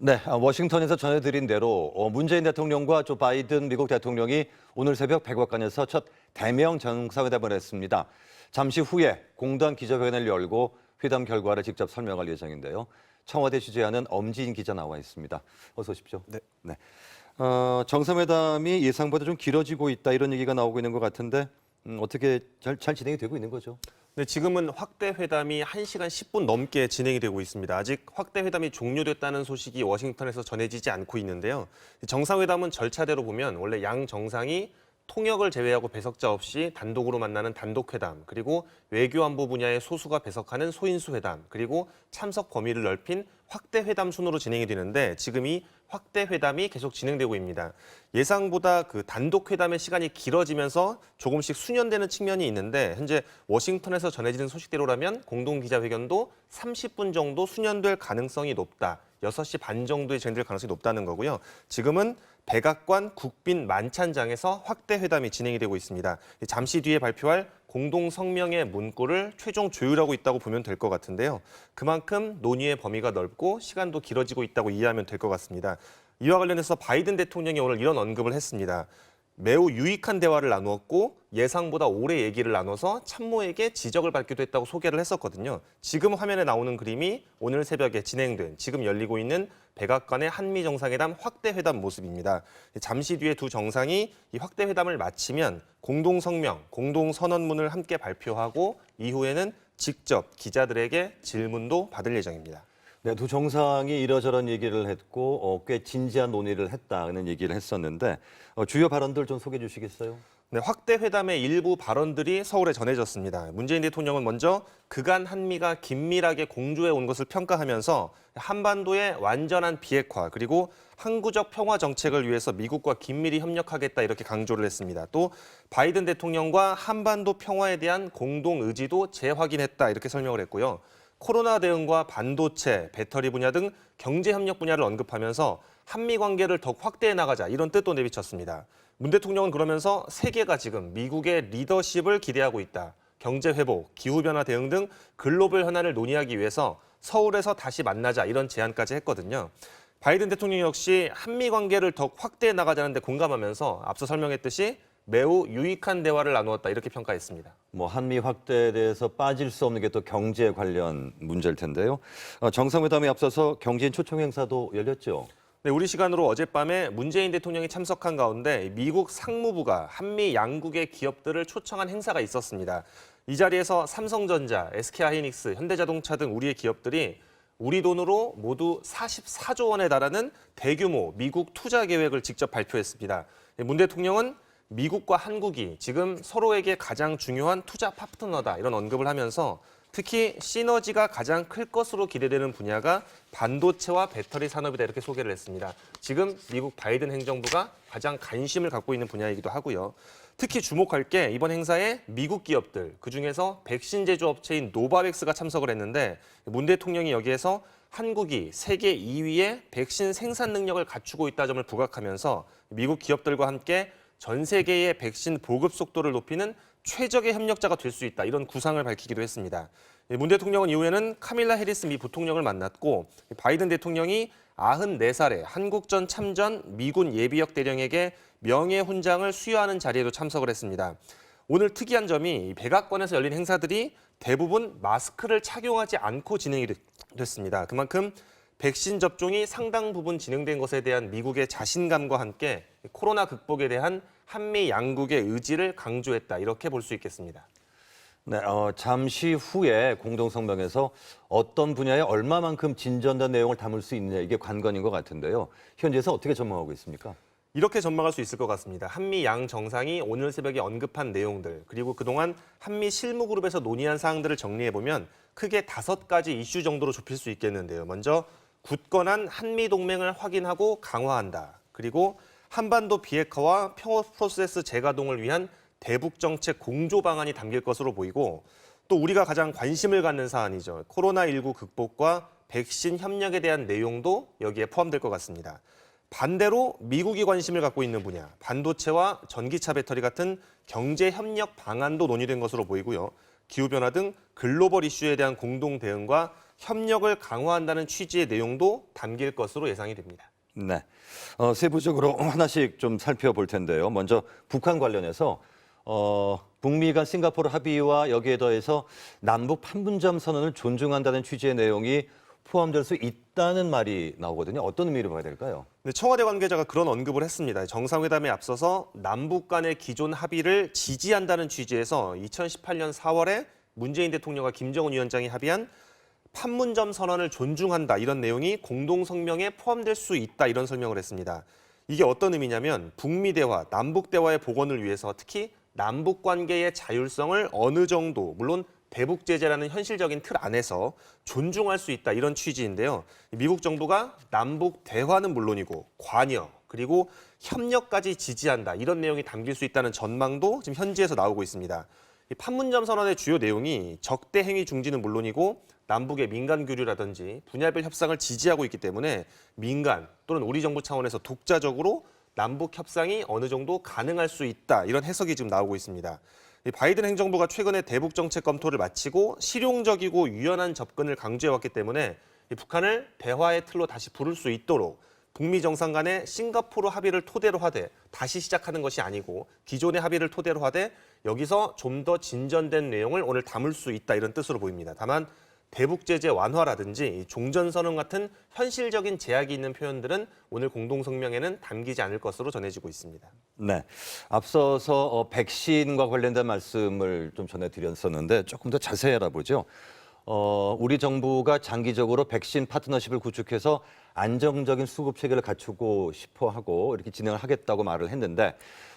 네, 워싱턴에서 전해드린 대로 문재인 대통령과 조 바이든 미국 대통령이 오늘 새벽 백악관에서 첫 대면 정상회담을 했습니다. 잠시 후에 공동 기자회견을 열고 회담 결과를 직접 설명할 예정인데요. 청와대 취재하는 엄지인 기자 나와 있습니다. 어서 오십시오. 네. 정상회담이 예상보다 좀 길어지고 있다 이런 얘기가 나오고 있는 것 같은데 어떻게 잘 진행이 되고 있는 거죠? 네, 지금은 확대 회담이 1시간 10분 넘게 진행이 되고 있습니다. 아직 확대 회담이 종료됐다는 소식이 워싱턴에서 전해지지 않고 있는데요. 정상회담은 절차대로 보면 원래 양 정상이 통역을 제외하고 배석자 없이 단독으로 만나는 단독회담, 그리고 외교안보 분야의 소수가 배석하는 소인수 회담, 그리고 참석 범위를 넓힌 확대 회담 순으로 진행이 되는데 지금 이 확대 회담이 계속 진행되고 있습니다. 예상보다 그 단독 회담의 시간이 길어지면서 조금씩 수년되는 측면이 있는데 현재 워싱턴에서 전해지는 소식대로라면 공동 기자회견도 30분 정도 수년될 가능성이 높다. 6시 반 정도에 진행될 가능성이 높다는 거고요. 지금은 백악관 국빈 만찬장에서 확대 회담이 진행이 되고 있습니다. 잠시 뒤에 발표할 공동 성명의 문구를 최종 조율하고 있다고 보면 될 것 같은데요. 그만큼 논의의 범위가 넓고 시간도 길어지고 있다고 이해하면 될 것 같습니다. 이와 관련해서 바이든 대통령이 오늘 이런 언급을 했습니다. 매우 유익한 대화를 나누었고 예상보다 오래 얘기를 나눠서 참모에게 지적을 받기도 했다고 소개를 했었거든요. 지금 화면에 나오는 그림이 오늘 새벽에 진행된 지금 열리고 있는 백악관의 한미 정상회담 확대 회담 모습입니다. 잠시 뒤에 두 정상이 이 확대 회담을 마치면 공동 성명, 공동 선언문을 함께 발표하고 이후에는 직접 기자들에게 질문도 받을 예정입니다. 네, 두 정상이 이러저런 얘기를 했고 꽤 진지한 논의를 했다는 얘기를 했었는데 주요 발언들 좀 소개해 주시겠어요? 네, 확대 회담의 일부 발언들이 서울에 전해졌습니다. 문재인 대통령은 먼저 그간 한미가 긴밀하게 공조해 온 것을 평가하면서 한반도의 완전한 비핵화 그리고 항구적 평화 정책을 위해서 미국과 긴밀히 협력하겠다 이렇게 강조를 했습니다. 또 바이든 대통령과 한반도 평화에 대한 공동 의지도 재확인했다 이렇게 설명을 했고요. 코로나 대응과 반도체, 배터리 분야 등 경제 협력 분야를 언급하면서 한미 관계를 더욱 확대해 나가자 이런 뜻도 내비쳤습니다. 문 대통령은 그러면서 세계가 지금 미국의 리더십을 기대하고 있다. 경제 회복, 기후변화 대응 등 글로벌 현안을 논의하기 위해서 서울에서 다시 만나자 이런 제안까지 했거든요. 바이든 대통령 역시 한미 관계를 더욱 확대해 나가자는 데 공감하면서 앞서 설명했듯이 매우 유익한 대화를 나누었다 이렇게 평가했습니다. 한미 확대에 대해서 빠질 수 없는 게 또 경제 관련 문제일 텐데요. 정상회담에 앞서서 경제인 초청 행사도 열렸죠. 네, 우리 시간으로 어젯밤에 문재인 대통령이 참석한 가운데 미국 상무부가 한미 양국의 기업들을 초청한 행사가 있었습니다. 이 자리에서 삼성전자, SK하이닉스, 현대자동차 등 우리의 기업들이 우리 돈으로 모두 44조 원에 달하는 대규모 미국 투자 계획을 직접 발표했습니다. 문 대통령은 미국과 한국이 지금 서로에게 가장 중요한 투자 파트너다 이런 언급을 하면서 특히 시너지가 가장 클 것으로 기대되는 분야가 반도체와 배터리 산업이다 이렇게 소개를 했습니다. 지금 미국 바이든 행정부가 가장 관심을 갖고 있는 분야이기도 하고요. 특히 주목할 게 이번 행사에 미국 기업들, 그중에서 백신 제조업체인 노바백스가 참석을 했는데 문 대통령이 여기에서 한국이 세계 2위의 백신 생산 능력을 갖추고 있다 점을 부각하면서 미국 기업들과 함께 전 세계의 백신 보급 속도를 높이는 최적의 협력자가 될 수 있다. 이런 구상을 밝히기도 했습니다. 문 대통령은 이후에는 카밀라 해리스 미 부통령을 만났고 바이든 대통령이 94살의 한국전 참전 미군 예비역 대령에게 명예훈장을 수여하는 자리에도 참석을 했습니다. 오늘 특이한 점이 백악관에서 열린 행사들이 대부분 마스크를 착용하지 않고 진행이 됐습니다. 그만큼 백신 접종이 상당 부분 진행된 것에 대한 미국의 자신감과 함께 코로나 극복에 대한 한미 양국의 의지를 강조했다. 이렇게 볼 수 있겠습니다. 네, 잠시 후에 공동성명에서 어떤 분야에 얼마만큼 진전된 내용을 담을 수 있느냐 이게 관건인 것 같은데요. 현지에서 어떻게 전망하고 있습니까? 이렇게 전망할 수 있을 것 같습니다. 한미 양 정상이 오늘 새벽에 언급한 내용들, 그리고 그동안 한미 실무그룹에서 논의한 사항들을 정리해보면 크게 5가지 이슈 정도로 좁힐 수 있겠는데요. 먼저 굳건한 한미 동맹을 확인하고 강화한다. 그리고 한반도 비핵화와 평화 프로세스 재가동을 위한 대북 정책 공조 방안이 담길 것으로 보이고 또 우리가 가장 관심을 갖는 사안이죠. 코로나19 극복과 백신 협력에 대한 내용도 여기에 포함될 것 같습니다. 반대로 미국이 관심을 갖고 있는 분야, 반도체와 전기차 배터리 같은 경제 협력 방안도 논의된 것으로 보이고요. 기후변화 등 글로벌 이슈에 대한 공동 대응과 협력을 강화한다는 취지의 내용도 담길 것으로 예상이 됩니다. 네. 세부적으로 하나씩 좀 살펴볼 텐데요. 먼저 북한 관련해서 북미 간 싱가포르 합의와 여기에 더해서 남북 판문점 선언을 존중한다는 취지의 내용이 포함될 수 있다는 말이 나오거든요. 어떤 의미로 봐야 될까요? 네, 청와대 관계자가 그런 언급을 했습니다. 정상회담에 앞서서 남북 간의 기존 합의를 지지한다는 취지에서 2018년 4월에 문재인 대통령과 김정은 위원장이 합의한 판문점 선언을 존중한다 이런 내용이 공동성명에 포함될 수 있다 이런 설명을 했습니다. 이게 어떤 의미냐면 북미 대화, 남북 대화의 복원을 위해서 특히 남북 관계의 자율성을 어느 정도 물론 대북 제재라는 현실적인 틀 안에서 존중할 수 있다 이런 취지인데요. 미국 정부가 남북 대화는 물론이고 관여 그리고 협력까지 지지한다 이런 내용이 담길 수 있다는 전망도 지금 현지에서 나오고 있습니다. 이 판문점 선언의 주요 내용이 적대 행위 중지는 물론이고 남북의 민간 교류라든지 분야별 협상을 지지하고 있기 때문에 민간 또는 우리 정부 차원에서 독자적으로 남북 협상이 어느 정도 가능할 수 있다 이런 해석이 지금 나오고 있습니다. 이 바이든 행정부가 최근에 대북 정책 검토를 마치고 실용적이고 유연한 접근을 강조해왔기 때문에 이 북한을 대화의 틀로 다시 부를 수 있도록 북미 정상 간의 싱가포르 합의를 토대로 하되 다시 시작하는 것이 아니고 기존의 합의를 토대로 하되 여기서 좀 더 진전된 내용을 오늘 담을 수 있다 이런 뜻으로 보입니다. 다만 대북 제재 완화라든지 종전선언 같은 현실적인 제약이 있는 표현들은 오늘 공동성명에는 담기지 않을 것으로 전해지고 있습니다. 네. 앞서서 백신과 관련된 말씀을 좀 전해드렸었는데 조금 더 자세히 알아보죠. 우리 정부가 장기적으로 백신 파트너십을 구축해서 안정적인 수급 체계를 갖추고 싶어 하고 이렇게 진행을 하겠다고 말을 했는데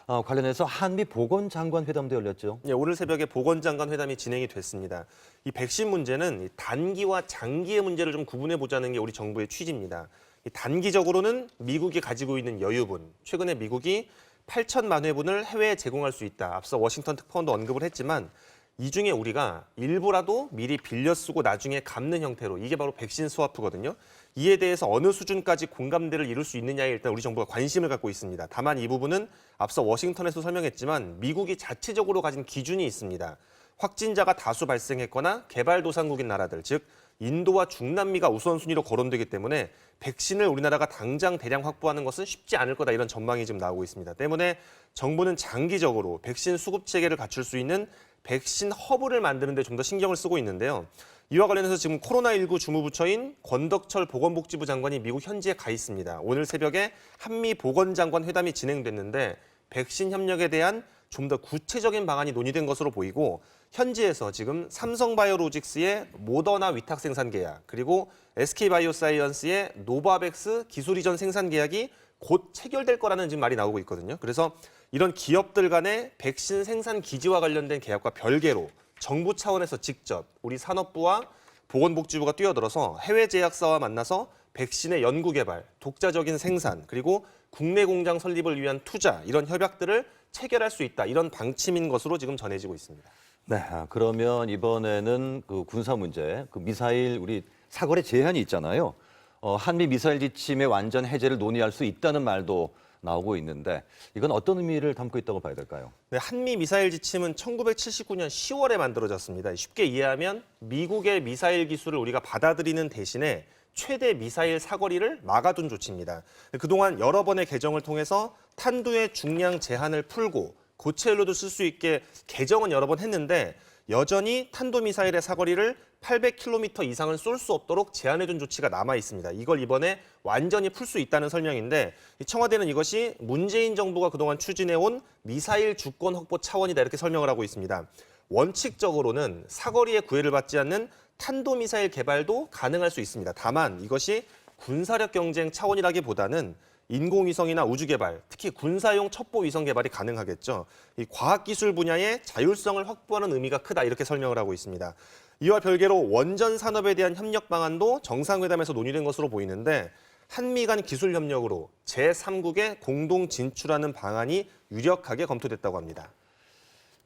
관련해서 한미 보건장관 회담도 열렸죠. 예, 오늘 새벽에 보건장관 회담이 진행이 됐습니다. 이 백신 문제는 단기와 장기의 문제를 좀 구분해 보자는 게 우리 정부의 취지입니다. 이 단기적으로는 미국이 가지고 있는 여유분, 최근에 미국이 8천만 회분을 해외에 제공할 수 있다. 앞서 워싱턴 특파원도 언급을 했지만 이 중에 우리가 일부라도 미리 빌려 쓰고 나중에 갚는 형태로 이게 바로 백신 스와프거든요. 이에 대해서 어느 수준까지 공감대를 이룰 수 있느냐에 일단 우리 정부가 관심을 갖고 있습니다. 다만 이 부분은 앞서 워싱턴에서 설명했지만 미국이 자체적으로 가진 기준이 있습니다. 확진자가 다수 발생했거나 개발도상국인 나라들, 즉 인도와 중남미가 우선순위로 거론되기 때문에 백신을 우리나라가 당장 대량 확보하는 것은 쉽지 않을 거다 이런 전망이 지금 나오고 있습니다. 때문에 정부는 장기적으로 백신 수급 체계를 갖출 수 있는 백신 허브를 만드는 데 좀 더 신경을 쓰고 있는데요. 이와 관련해서 지금 코로나19 주무부처인 권덕철 보건복지부 장관이 미국 현지에 가 있습니다. 오늘 새벽에 한미 보건장관 회담이 진행됐는데 백신 협력에 대한 좀 더 구체적인 방안이 논의된 것으로 보이고 현지에서 지금 삼성바이오로직스의 모더나 위탁 생산 계약 그리고 SK바이오사이언스의 노바백스 기술 이전 생산 계약이 곧 체결될 거라는 지금 말이 나오고 있거든요. 그래서 이런 기업들 간의 백신 생산 기지와 관련된 계약과 별개로 정부 차원에서 직접 우리 산업부와 보건복지부가 뛰어들어서 해외 제약사와 만나서 백신의 연구 개발, 독자적인 생산, 그리고 국내 공장 설립을 위한 투자 이런 협약들을 체결할 수 있다. 이런 방침인 것으로 지금 전해지고 있습니다. 네. 그러면 이번에는 그 군사 문제, 그 미사일 우리 사거리 제한이 있잖아요. 한미 미사일 지침의 완전 해제를 논의할 수 있다는 말도 나오고 있는데 이건 어떤 의미를 담고 있다고 봐야 될까요? 네, 한미 미사일 지침은 1979년 10월에 만들어졌습니다. 쉽게 이해하면 미국의 미사일 기술을 우리가 받아들이는 대신에 최대 미사일 사거리를 막아둔 조치입니다. 그동안 여러 번의 개정을 통해서 탄두의 중량 제한을 풀고 고체연료도 쓸 수 있게 개정은 여러 번 했는데 여전히 탄도미사일의 사거리를 800km 이상을 쏠 수 없도록 제한해둔 조치가 남아 있습니다. 이걸 이번에 완전히 풀 수 있다는 설명인데 청와대는 이것이 문재인 정부가 그동안 추진해온 미사일 주권 확보 차원이다 이렇게 설명을 하고 있습니다. 원칙적으로는 사거리에 구애를 받지 않는 탄도미사일 개발도 가능할 수 있습니다. 다만 이것이 군사력 경쟁 차원이라기보다는 인공위성이나 우주개발, 특히 군사용 첩보위성 개발이 가능하겠죠. 이 과학기술 분야의 자율성을 확보하는 의미가 크다 이렇게 설명을 하고 있습니다. 이와 별개로 원전 산업에 대한 협력 방안도 정상회담에서 논의된 것으로 보이는데 한미 간 기술 협력으로 제3국에 공동 진출하는 방안이 유력하게 검토됐다고 합니다.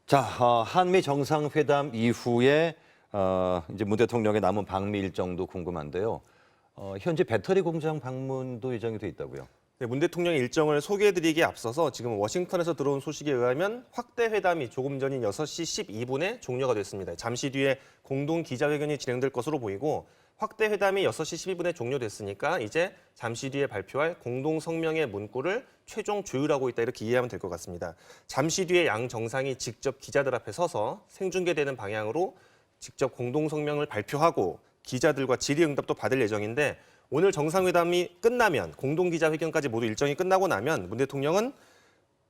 자, 한미 정상회담 이후에 이제 문 대통령의 남은 방미 일정도 궁금한데요. 현재 배터리 공장 방문도 예정이 돼 있다고요. 네, 문 대통령의 일정을 소개해드리기에 앞서서 지금 워싱턴에서 들어온 소식에 의하면 확대 회담이 조금 전인 6시 12분에 종료가 됐습니다. 잠시 뒤에 공동 기자회견이 진행될 것으로 보이고 확대 회담이 6시 12분에 종료됐으니까 이제 잠시 뒤에 발표할 공동 성명의 문구를 최종 조율하고 있다 이렇게 이해하면 될 것 같습니다. 잠시 뒤에 양 정상이 직접 기자들 앞에 서서 생중계되는 방향으로 직접 공동 성명을 발표하고 기자들과 질의응답도 받을 예정인데 오늘 정상회담이 끝나면 공동기자회견까지 모두 일정이 끝나고 나면 문 대통령은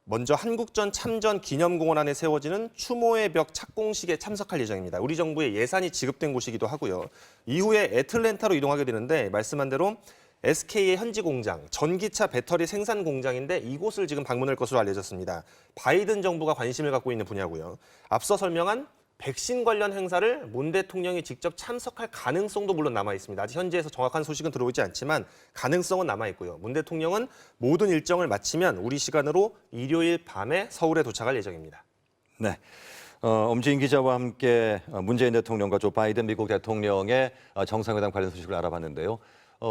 먼저 한국전 참전 기념공원 안에 세워지는 추모의 벽 착공식에 참석할 예정입니다. 우리 정부의 예산이 지급된 곳이기도 하고요. 이후에 애틀랜타로 이동하게 되는데 말씀한 대로 SK의 현지 공장, 전기차 배터리 생산 공장인데 이곳을 지금 방문할 것으로 알려졌습니다. 바이든 정부가 관심을 갖고 있는 분야고요. 앞서 설명한 백신 관련 행사를 문 대통령이 직접 참석할 가능성도 물론 남아 있습니다. 아직 현지에서 정확한 소식은 들어오지 않지만 가능성은 남아 있고요. 문 대통령은 모든 일정을 마치면 우리 시간으로 일요일 밤에 서울에 도착할 예정입니다. 네. 엄지인 기자와 함께 문재인 대통령과 조 바이든 미국 대통령의 정상회담 관련 소식을 알아봤는데요.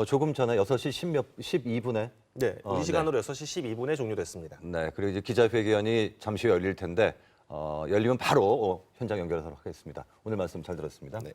조금 전에 6시 12분에 네, 우리 시간으로 6시 12분에 종료됐습니다. 네, 그리고 이제 기자회견이 잠시 후에 열릴 텐데 열리면 바로 현장 연결하도록 하겠습니다. 오늘 말씀 잘 들었습니다. 네.